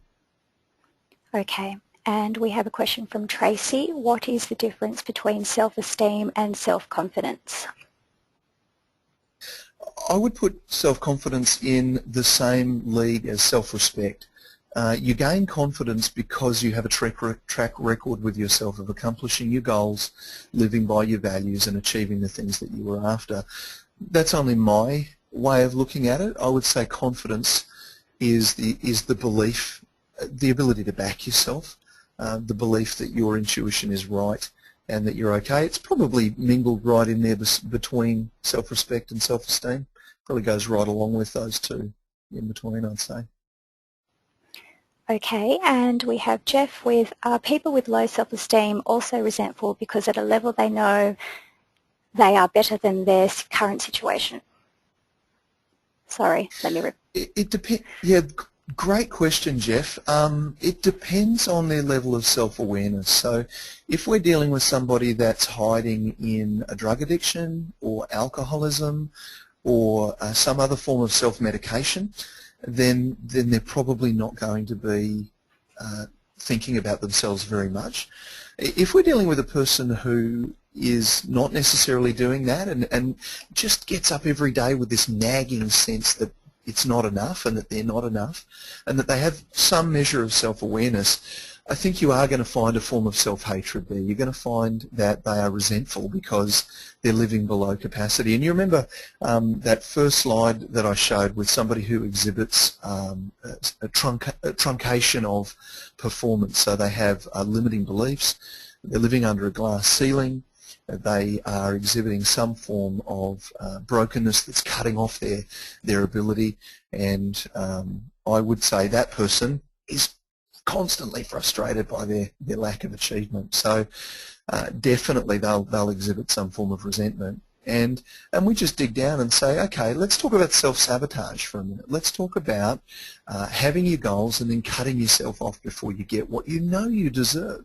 Okay, and we have a question from Tracy. What is the difference between self-esteem and self-confidence? I would put self-confidence in the same league as self-respect. You gain confidence because you have a track record with yourself of accomplishing your goals, living by your values and achieving the things that you were after. That's only my way of looking at it. I would say confidence is the belief, the ability to back yourself, the belief that your intuition is right and that you're okay. It's probably mingled right in there between self-respect and self-esteem. Probably goes right along with those two in between, I'd say. Okay, and we have Jeff with, are people with low self-esteem also resentful because at a level they know they are better than their current situation? Sorry, let me repeat. It depends. Yeah, great question, Jeff. It depends on their level of self-awareness. So if we're dealing with somebody that's hiding in a drug addiction or alcoholism or some other form of self-medication, then they're probably not going to be thinking about themselves very much. If we're dealing with a person who is not necessarily doing that and just gets up every day with this nagging sense that it's not enough and that they're not enough and that they have some measure of self-awareness, I think you are going to find a form of self-hatred there. You're going to find that they are resentful because they're living below capacity. And you remember that first slide that I showed with somebody who exhibits a truncation of performance. So they have limiting beliefs, they're living under a glass ceiling, they are exhibiting some form of brokenness that's cutting off their ability, and I would say that person is constantly frustrated by their lack of achievement. So definitely they'll exhibit some form of resentment. And we just dig down and say, okay, let's talk about self-sabotage for a minute. Let's talk about having your goals and then cutting yourself off before you get what you know you deserve.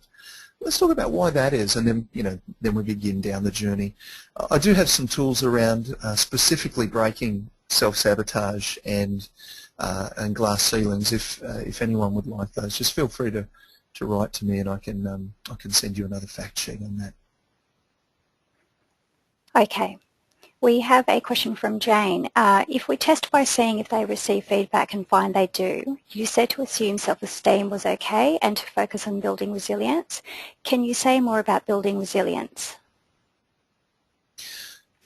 Let's talk about why that is, and then then we begin down the journey. I do have some tools around specifically breaking self-sabotage and glass ceilings. If anyone would like those, just feel free to write to me, and I can send you another fact sheet on that. Okay, we have a question from Jane. If we test by seeing if they receive feedback and find they do, you said to assume self-esteem was okay and to focus on building resilience. Can you say more about building resilience?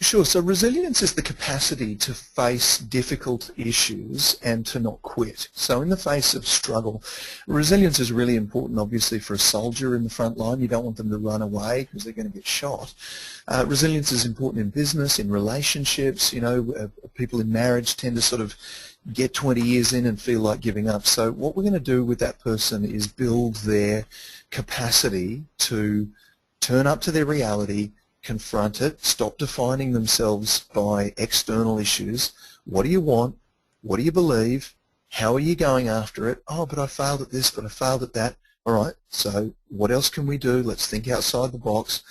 Sure. So resilience is the capacity to face difficult issues and to not quit. So in the face of struggle, resilience is really important, obviously, for a soldier in the front line. You don't want them to run away because they're going to get shot. Resilience is important in business, in relationships. People in marriage tend to sort of get 20 years in and feel like giving up. So what we're going to do with that person is build their capacity to turn up to their reality, confront it, stop defining themselves by external issues. What do you want? What do you believe? How are you going after it? Oh, but I failed at this, but I failed at that. All right, so what else can we do? Let's think outside the box.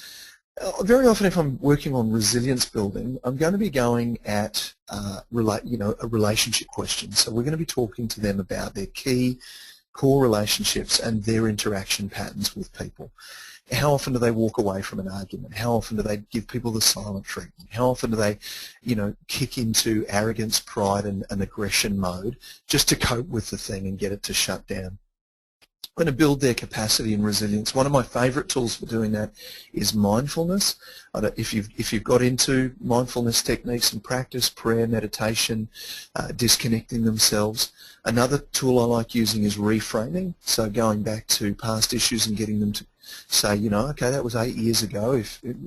Very often if I'm working on resilience building, I'm going to be going at a relationship question. So we're going to be talking to them about their key core relationships and their interaction patterns with people. How often do they walk away from an argument? How often do they give people the silent treatment? How often do they, kick into arrogance, pride and aggression mode just to cope with the thing and get it to shut down? I'm going to build their capacity and resilience. One of my favourite tools for doing that is mindfulness. If you've got into mindfulness techniques and practice, prayer, meditation, disconnecting themselves. Another tool I like using is reframing. So going back to past issues and getting them Say, you know, okay, that was 8 years ago.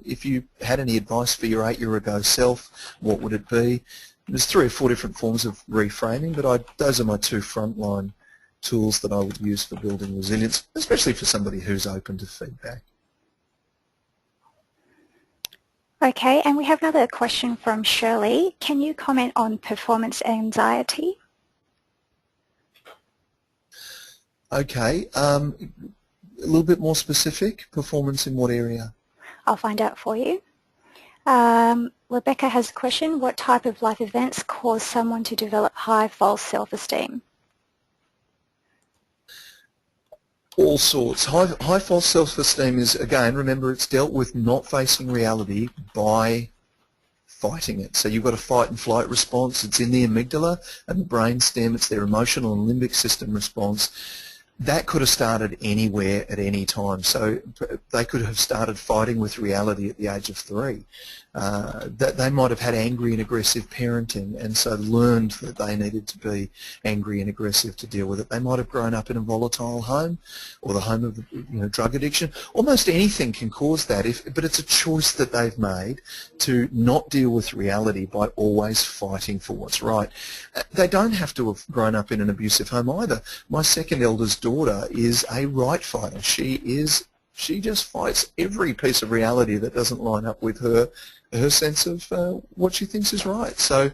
If you had any advice for your 8-year-ago self, what would it be? There's 3 or 4 different forms of reframing, but those are my 2 frontline tools that I would use for building resilience, especially for somebody who's open to feedback. Okay, and we have another question from Shirley. Can you comment on performance anxiety? Okay, a little bit more specific. Performance in what area? I'll find out for you. Rebecca has a question. What type of life events cause someone to develop high false self-esteem? All sorts. High false self-esteem is, again, remember, it's dealt with not facing reality by fighting it. So you've got a fight and flight response. It's in the amygdala and the brainstem. It's their emotional and limbic system response. That could have started anywhere at any time. So they could have started fighting with reality at the age of 3. That they might have had angry and aggressive parenting and so learned that they needed to be angry and aggressive to deal with it. They might have grown up in a volatile home or the home of drug addiction. Almost anything can cause that, but it's a choice that they've made to not deal with reality by always fighting for what's right. They don't have to have grown up in an abusive home either. My second eldest daughter is a right fighter. She just fights every piece of reality that doesn't line up with her sense of what she thinks is right. So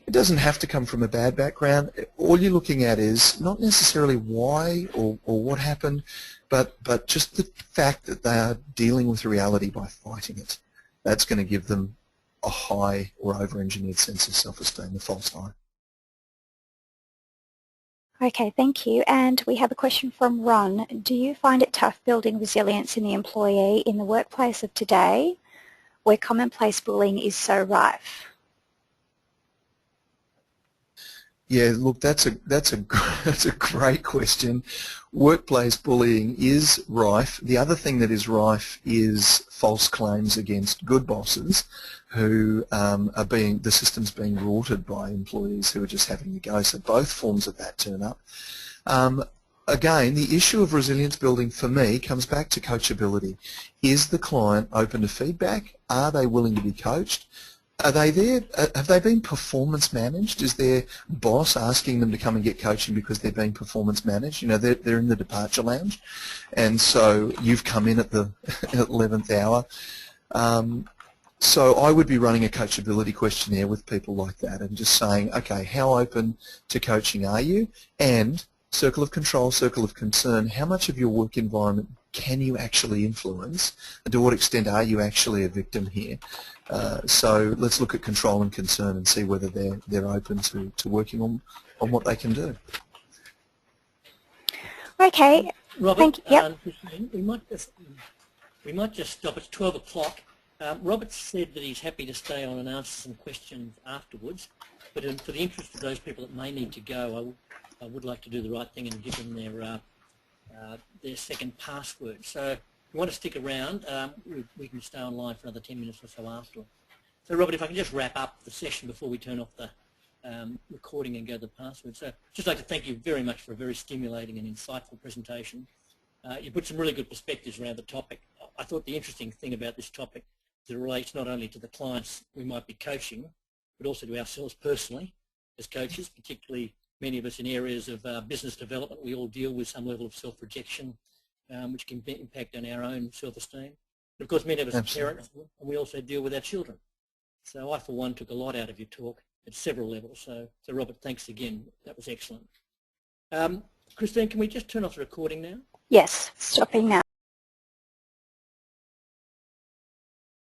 it doesn't have to come from a bad background. All you're looking at is not necessarily why or what happened, but just the fact that they are dealing with reality by fighting it. That's going to give them a high or over-engineered sense of self-esteem, a false high. Okay, thank you. And we have a question from Ron. Do you find it tough building resilience in the employee in the workplace of today where commonplace bullying is so rife? Yeah, look, that's a great question. Workplace bullying is rife. The other thing that is rife is false claims against good bosses who the system's being rorted by employees who are just having a go. So both forms of that turn up. Again, the issue of resilience building for me comes back to coachability. Is the client open to feedback? Are they willing to be coached? Are they there? Have they been performance managed? Is their boss asking them to come and get coaching because they're being performance managed? You know, they're in the departure lounge, and so you've come in at the 11th hour. So I would be running a coachability questionnaire with people like that and just saying, okay, how open to coaching are you? And circle of control, circle of concern, how much of your work environment can you actually influence, and to what extent are you actually a victim here? So let's look at control and concern and see whether they're open to working on what they can do. Okay. Robert, thank you. Yep. we might just stop. It's 12 o'clock. Robert said that he's happy to stay on and answer some questions afterwards, but for the interest of those people that may need to go, I would like to do the right thing and give them their second password. So if you want to stick around, we can stay online for another 10 minutes or so after. So Robert, if I can just wrap up the session before we turn off the recording and go to the password. So I'd just like to thank you very much for a very stimulating and insightful presentation. You put some really good perspectives around the topic. I thought the interesting thing about this topic is it relates not only to the clients we might be coaching, but also to ourselves personally as coaches, particularly many of us in areas of business development. We all deal with some level of self-rejection, which can impact on our own self-esteem. But of course, many of us are parents, and we also deal with our children. So I, for one, took a lot out of your talk at several levels. So Robert, thanks again. That was excellent. Christine, can we just turn off the recording now? Yes, stopping now.